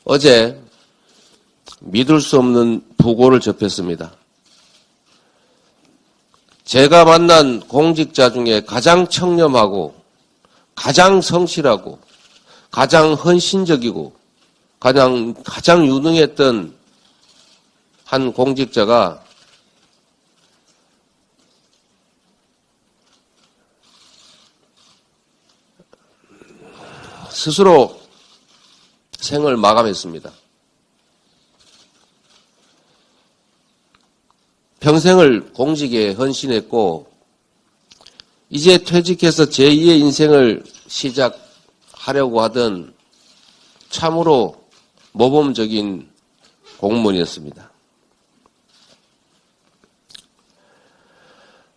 어제 믿을 수 없는 부고를 접했습니다. 제가 만난 공직자 중에 가장 청렴하고 가장 성실하고 가장 헌신적이고 가장 유능했던 한 공직자가 스스로 생을 마감했습니다. 평생을 공직에 헌신했고 이제 퇴직해서 제2의 인생을 시작하려고 하던 참으로 모범적인 공무원이었습니다.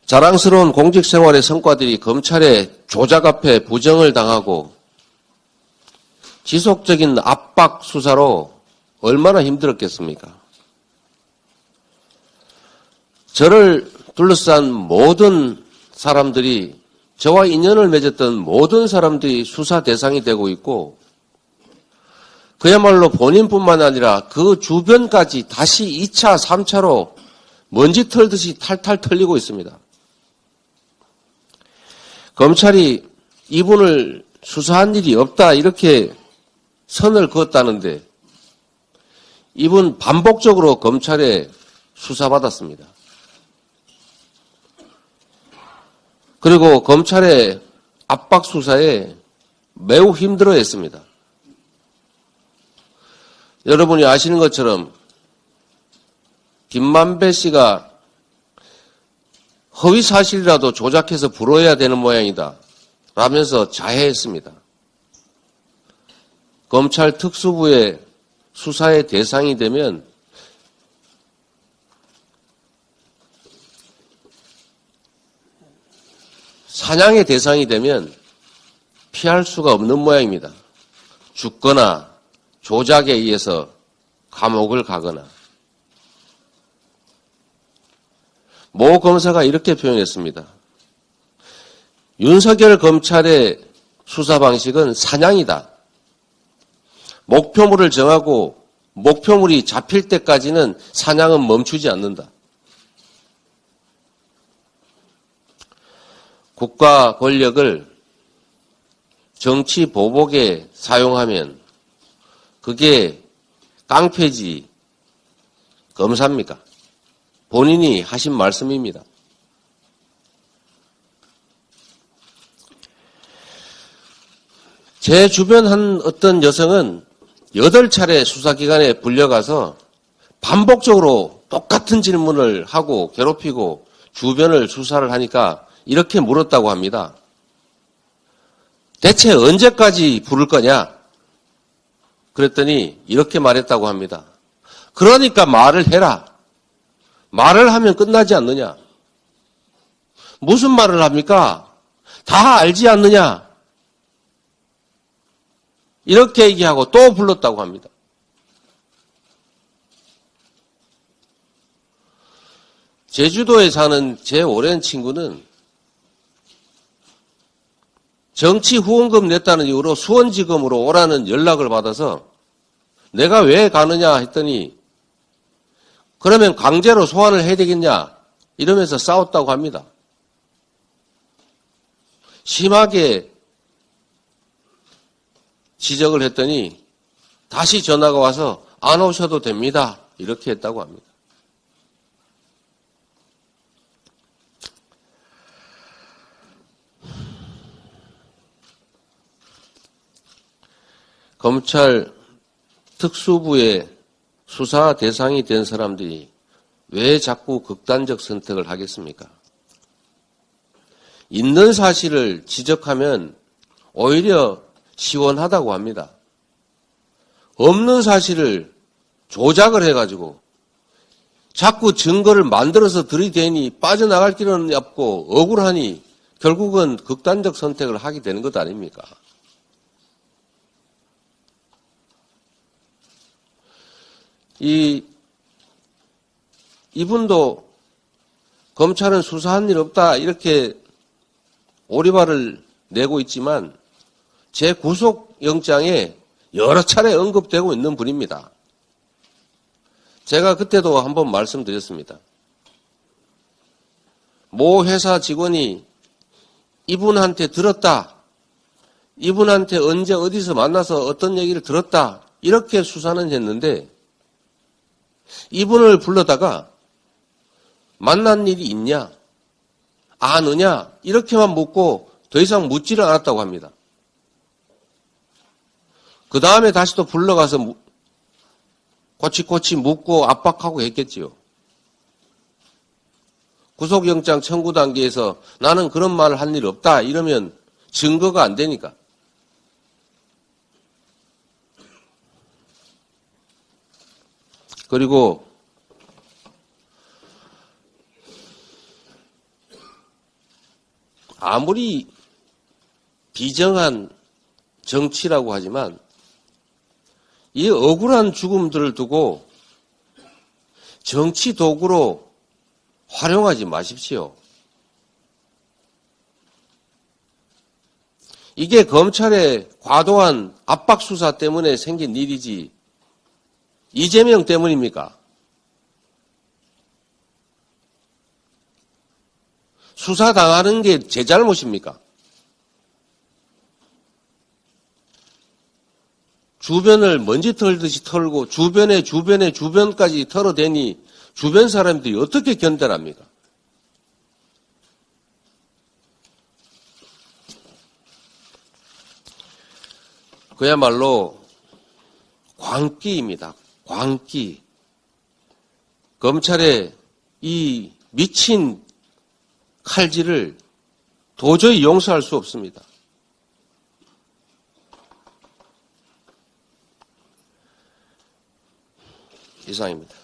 자랑스러운 공직 생활의 성과들이 검찰의 조작 앞에 부정을 당하고 지속적인 압박 수사로 얼마나 힘들었겠습니까? 저를 둘러싼 모든 사람들이, 저와 인연을 맺었던 모든 사람들이 수사 대상이 되고 있고 그야말로 본인뿐만 아니라 그 주변까지 다시 2차, 3차로 먼지 털듯이 탈탈 털리고 있습니다. 검찰이 이분을 수사한 일이 없다 이렇게 선을 그었다는데 이분 반복적으로 검찰에 수사받았습니다. 그리고 검찰의 압박 수사에 매우 힘들어했습니다. 여러분이 아시는 것처럼 김만배 씨가 허위 사실이라도 조작해서 불어야 되는 모양이다 라면서 자해했습니다. 검찰 특수부의 수사의 대상이 되면 사냥의 대상이 되면 피할 수가 없는 모양입니다. 죽거나 조작에 의해서 감옥을 가거나. 모 검사가 이렇게 표현했습니다. 윤석열 검찰의 수사 방식은 사냥이다. 목표물을 정하고 목표물이 잡힐 때까지는 사냥은 멈추지 않는다. 국가 권력을 정치 보복에 사용하면 그게 깡패지 검사입니까? 본인이 하신 말씀입니다. 제 주변 한 어떤 여성은 8차례 수사기관에 불려가서 반복적으로 똑같은 질문을 하고 괴롭히고 주변을 수사를 하니까 이렇게 물었다고 합니다. 대체 언제까지 부를 거냐? 그랬더니 이렇게 말했다고 합니다. 그러니까 말을 해라. 말을 하면 끝나지 않느냐? 무슨 말을 합니까? 다 알지 않느냐? 이렇게 얘기하고 또 불렀다고 합니다. 제주도에 사는 제 오랜 친구는 정치 후원금 냈다는 이유로 수원지검으로 오라는 연락을 받아서 내가 왜 가느냐 했더니 그러면 강제로 소환을 해야 되겠냐 이러면서 싸웠다고 합니다. 심하게 지적을 했더니 다시 전화가 와서 안 오셔도 됩니다. 이렇게 했다고 합니다. 검찰 특수부의 수사 대상이 된 사람들이 왜 자꾸 극단적 선택을 하겠습니까? 있는 사실을 지적하면 오히려 시원하다고 합니다. 없는 사실을 조작을 해가지고 자꾸 증거를 만들어서 들이대니 빠져나갈 길은 없고 억울하니 결국은 극단적 선택을 하게 되는 것 아닙니까? 이분도 검찰은 수사한 일 없다 이렇게 오리발을 내고 있지만 제 구속영장에 여러 차례 언급되고 있는 분입니다. 제가 그때도 한번 말씀드렸습니다. 모 회사 직원이 이분한테 들었다. 이분한테 언제 어디서 만나서 어떤 얘기를 들었다. 이렇게 수사는 했는데 이분을 불러다가 만난 일이 있냐? 아느냐? 이렇게만 묻고 더 이상 묻지를 않았다고 합니다. 그 다음에 다시 또 불러가서 꼬치꼬치 묻고 압박하고 했겠지요. 구속영장 청구 단계에서 나는 그런 말을 한 일 없다 이러면 증거가 안 되니까. 그리고 아무리 비정한 정치라고 하지만 이 억울한 죽음들을 두고 정치 도구로 활용하지 마십시오. 이게 검찰의 과도한 압박 수사 때문에 생긴 일이지 이재명 때문입니까? 수사당하는 게 제 잘못입니까? 주변을 먼지 털듯이 털고 주변까지 털어대니 주변 사람들이 어떻게 견뎌합니까? 그야말로 광기입니다. 광기. 검찰의 이 미친 칼질을 도저히 용서할 수 없습니다. 이상입니다.